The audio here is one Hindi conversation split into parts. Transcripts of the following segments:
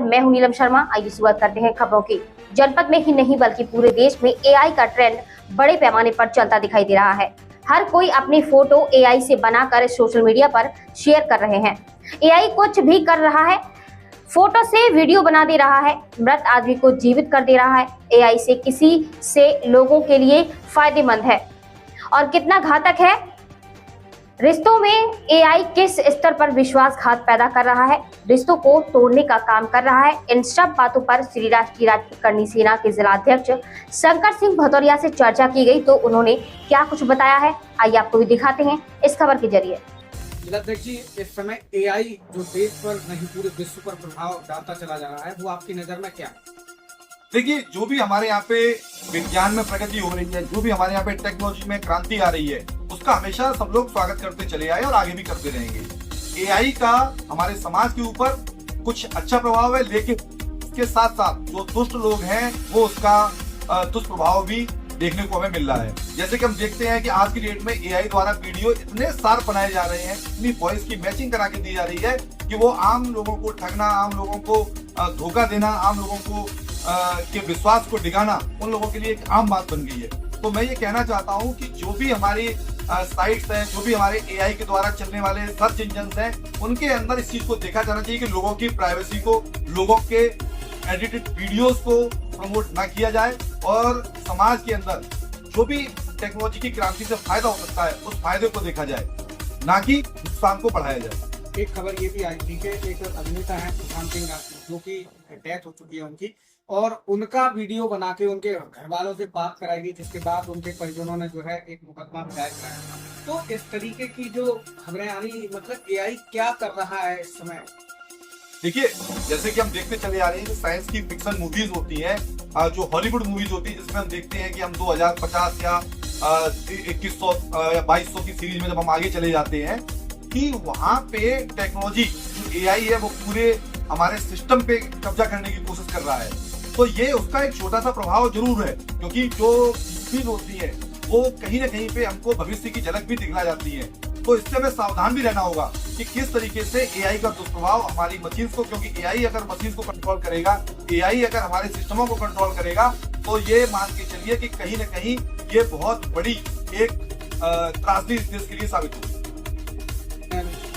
मैं हूं नीलम शर्मा। आइए शुरुआत करते हैं खबरों की। जनपद में ही नहीं बल्कि पूरे देश में एआई का ट्रेंड बड़े पैमाने पर चलता दिखाई दे रहा है। हर कोई अपनी फोटो एआई से बनाकर सोशल मीडिया पर शेयर कर रहे हैं। एआई कुछ भी कर रहा है, फोटो से वीडियो बना दे रहा है, मृत आदमी को जीवित कर दे रहा है। एआई से किसी से लोगों के लिए फायदेमंद है और कितना घातक है। रिश्तों में एआई किस स्तर पर विश्वासघात पैदा कर रहा है, रिश्तों को तोड़ने का काम कर रहा है। इन सब बातों पर श्री राष्ट्रीय राजपूत करनी सेना के जिलाध्यक्ष शंकर सिंह भदौरिया से चर्चा की गई, तो उन्होंने क्या कुछ बताया है, आइए आपको भी दिखाते हैं इस खबर के जरिए। जिलाध्यक्ष जी, इस समय एआई जो देश पर नहीं पूरे विश्व पर प्रभाव डालता चला जा रहा है, वो आपकी नजर में क्या है? देखिए, जो भी हमारे यहाँ पे विज्ञान में प्रगति हो रही है, जो भी हमारे यहाँ पे टेक्नोलॉजी में क्रांति आ रही है, उसका हमेशा सब लोग स्वागत करते चले आए और आगे भी करते रहेंगे। एआई का हमारे समाज के ऊपर कुछ अच्छा प्रभाव है, लेकिन इसके साथ साथ जो दुष्ट लोग हैं वो उसका दुष्प्रभाव भी देखने को हमें मिल रहा है। जैसे कि हम देखते हैं कि आज की डेट में एआई द्वारा वीडियो इतने शार्प बनाए जा रहे हैं, इतनी वॉइस की मैचिंग करा के दी जा रही है कि वो आम लोगों को ठगना, आम लोगों को धोखा देना, आम लोगों को के विश्वास को डिगाना उन लोगों के लिए एक आम बात बन गई है। तो मैं ये कहना चाहता हूँ कि जो भी हमारी साइट्स हैं, जो भी हमारे एआई के द्वारा चलने वाले सर्च इंजन हैं, उनके अंदर इस चीज को देखा जाना चाहिए कि लोगों की प्राइवेसी को, लोगों के एडिटेड वीडियोस को प्रमोट ना किया जाए और समाज के अंदर जो भी टेक्नोलॉजी की क्रांति से फायदा हो सकता है उस फायदे को देखा जाए, ना कि नुकसान को बढ़ाया जाए। एक खबर ये भी आई थी कि एक अभिनेता है सुशांत सिंह राजपूत, जो की डेथ हो चुकी है उनकी, और उनका वीडियो बना के उनके घर वालों से बात कराई गई, जिसके बाद उनके परिजनों ने जो है एक मुकदमा भी दायर कराया। तो इस तरीके की जो खबरें आ रही, मतलब एआई क्या कर रहा है इस समय? देखिए, जैसे कि हम देखते चले आ रहे हैं कि साइंस की फिक्शन मूवीज होती हैं, जो हॉलीवुड मूवीज होती है, जिसमें हम देखते हैं कि हम 2050 या 2100 या 2200 की सीरीज में जब हम आगे चले जाते हैं कि वहां पे टेक्नोलॉजी जो एआई है वो पूरे हमारे सिस्टम पे कब्जा करने की कोशिश कर रहा है। तो ये उसका एक छोटा सा प्रभाव जरूर है, क्योंकि जो चीज होती है वो कहीं ना कहीं पे हमको भविष्य की झलक भी दिखला जाती है। तो इससे हमें सावधान भी रहना होगा कि किस तरीके से एआई का दुष्प्रभाव हमारी मशीन को, क्योंकि एआई अगर मशीन को कंट्रोल करेगा, एआई अगर हमारे सिस्टमों को कंट्रोल करेगा, तो ये मान के चलिए कि कहीं ना कहीं ये बहुत बड़ी एक त्रासदी इस देश के लिए साबित होगी।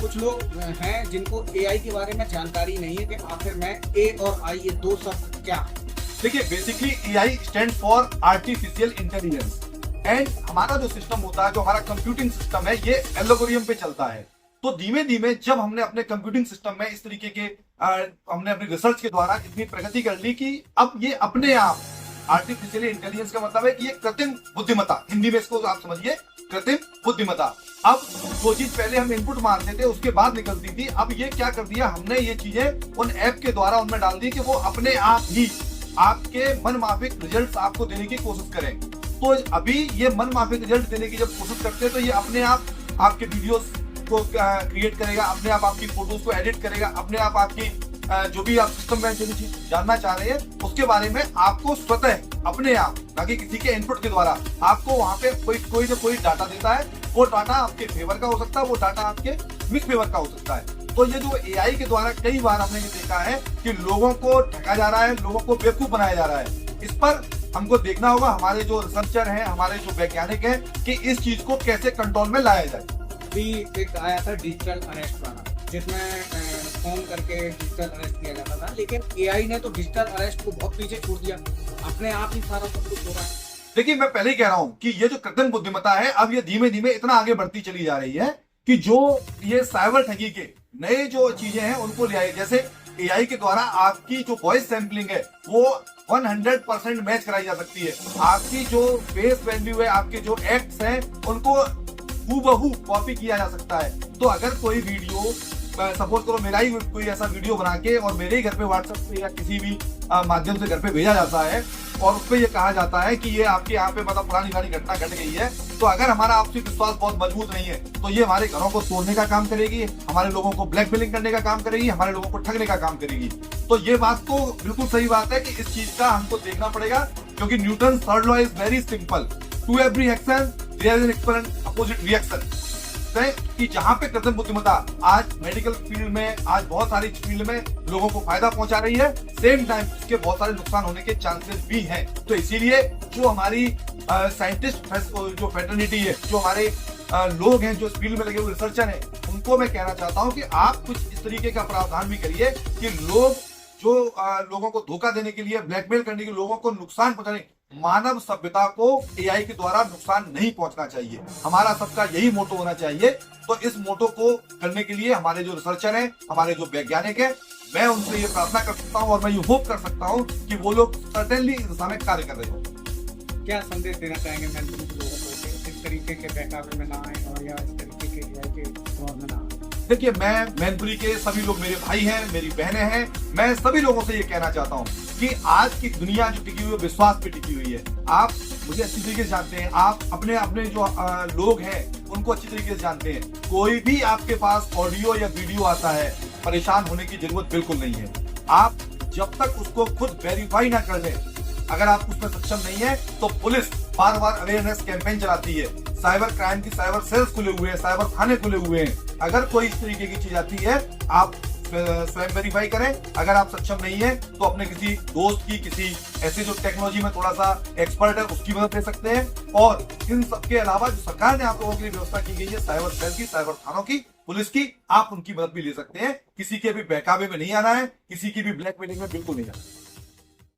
कुछ लोग हैं जिनको एआई के बारे में जानकारी नहीं है कि आखिर में ए और आई ये दो शब्द क्या है। देखिए, basically AI stand for artificial intelligence, and हमारा जो सिस्टम होता है, जो हमारा कंप्यूटिंग सिस्टम है, ये एल्गोरिथम पे चलता है। तो धीमे धीमे जब हमने अपने कंप्यूटिंग सिस्टम में इस तरीके के हमने अपनी रिसर्च के द्वारा इतनी प्रगति कर ली कि अब ये अपने आप आर्टिफिशियल इंटेलिजेंस का मतलब है कि ये कृत्रिम बुद्धिमत्ता, हिंदी में इसको आप समझिए कृत्रिम बुद्धिमत्ता। अब जो चीज पहले हम इनपुट मानते थे उसके बाद निकलती थी, अब ये क्या कर दिया हमने, ये चीजें उन ऐप के द्वारा उनमें डाल दी कि वो अपने आप ही आपके मन माफिक रिजल्ट आपको देने की कोशिश करें। तो अभी ये मन माफिक रिजल्ट देने की जब कोशिश करते हैं तो ये अपने आप आपके वीडियोस को क्रिएट करेगा, अपने आप आपकी फोटोज को एडिट करेगा, अपने आप आपकी जो भी आप सिस्टम में जो भी चीज जानना चाह रहे हैं उसके बारे में आपको स्वतः अपने आप, ना कि किसी के इनपुट के द्वारा, आपको वहां पे कोई ना कोई डाटा देता है। वो डाटा आपके फेवर का हो सकता है, वो डाटा आपके मिसफेवर का हो सकता है। तो ये जो एआई के द्वारा कई बार हमने ये देखा है कि लोगों को ठगा जा रहा है, लोगों को बेवकूफ बनाया जा रहा है। इस पर हमको देखना होगा, हमारे जो रिसर्चर हैं, हमारे जो वैज्ञानिक हैं, कि इस चीज को कैसे कंट्रोल में लाया जाए। अभी एक आया था डिजिटल अरेस्ट वाला, जिसमें फोन करके डिजिटल अरेस्ट किया जाता था, लेकिन एआई ने तो डिजिटल अरेस्ट को बहुत पीछे छोड़ दिया, अपने आप ही सारा सब कुछ हो रहा है। देखिए, मैं पहले ही कह रहा हूँ कि ये जो कृत्रिम बुद्धिमत्ता है, अब ये धीमे धीमे इतना आगे बढ़ती चली जा रही है कि जो ये साइबर ठगी के नए जो चीजें हैं उनको ले आई। जैसे एआई के द्वारा आपकी जो वॉइस सैंपलिंग है वो 100% मैच कराई जा सकती है। आपकी जो फेस वैल्यू है, आपके जो एक्ट्स हैं, उनको हूबहू कॉपी किया जा सकता है। तो अगर कोई वीडियो, सपोज करो मेरा ही कोई ऐसा वीडियो बना के और मेरे ही घर पे व्हाट्सएप पे या किसी भी माध्यम से घर पे भेजा जाता है और उस पर यह कहा जाता है कि ये आपके यहाँ पे मतलब पुरानी घटना घट गई है, तो अगर हमारा आपसी विश्वास बहुत मजबूत नहीं है तो ये हमारे घरों को तोड़ने का काम करेगी, हमारे लोगों को ब्लैकमेलिंग करने का काम करेगी, हमारे लोगों को ठगने का काम करेगी। तो ये बात तो बिल्कुल सही बात है कि इस चीज का हमको देखना पड़ेगा, क्योंकि Newton third law is very simple, to every action there is an equal opposite reaction. सकते हैं कि जहां पे कृत्रिम बुद्धिमत्ता आज मेडिकल फील्ड में, आज बहुत सारी फील्ड में लोगों को फायदा पहुंचा रही है, सेम टाइम इसके बहुत सारे नुकसान होने के चांसेस भी हैं। तो इसीलिए जो हमारी साइंटिस्ट जो फेटर्निटी है, जो हमारे लोग हैं जो इस फील्ड में लगे हुए रिसर्चर हैं, उनको मैं कहना चाहता हूं कि आप कुछ इस तरीके का प्रावधान भी करिए कि लोग जो लोगों को धोखा देने के लिए, ब्लैकमेल करने के लिए, लोगों को नुकसान पहुंचाने, मानव सभ्यता को एआई के द्वारा नुकसान नहीं पहुंचना चाहिए। हमारा सबका यही मोटो होना चाहिए। तो इस मोटो को करने के लिए हमारे जो रिसर्चर हैं, हमारे जो वैज्ञानिक हैं, मैं उनसे ये प्रार्थना कर सकता हूं और मैं ये होप कर सकता हूं कि वो लोग सर्टेनली इस दिशा में कार्य कर रहे हो। क्या संदेश देना चाहेंगे मैनपुरी के लोगों को कि इस तरीके के बहकावे में ना आए और या इस तरीके के एआई के दौर में ना आए? देखिए, मैं मैनपुरी के सभी लोग मेरे भाई हैं, मेरी बहनें हैं, मैं सभी लोगों से ये कहना चाहता हूँ कि आज की दुनिया जो टिकी हुई है विश्वास पे टिकी हुई है। आप मुझे अच्छी तरीके से जानते हैं, आप अपने अपने जो लोग हैं उनको अच्छी तरीके से जानते हैं। कोई भी आपके पास ऑडियो या वीडियो आता है, परेशान होने की जरूरत बिल्कुल नहीं है। आप जब तक उसको खुद वेरीफाई ना कर लें, अगर आप उसमें सक्षम नहीं है तो पुलिस बार बार अवेयरनेस कैंपेन चलाती है, साइबर क्राइम की साइबर सेल्स खुले हुए हैं, साइबर थाने खुले हुए हैं। अगर कोई इस तरीके की चीज आती है, आप स्वयं वेरीफाई करें। अगर आप सक्षम नहीं है तो अपने किसी दोस्त की, किसी ऐसे जो टेक्नोलॉजी में थोड़ा सा एक्सपर्ट है, उसकी मदद ले सकते हैं। और इन सबके अलावा जो सरकार ने आप लोगों के लिए व्यवस्था की गई है साइबर सेल की, साइबर थानों की, पुलिस की, आप उनकी मदद भी ले सकते हैं। किसी के भी बहकावे में नहीं आना है, किसी की भी ब्लैकमेलिंग में बिल्कुल नहीं आना है।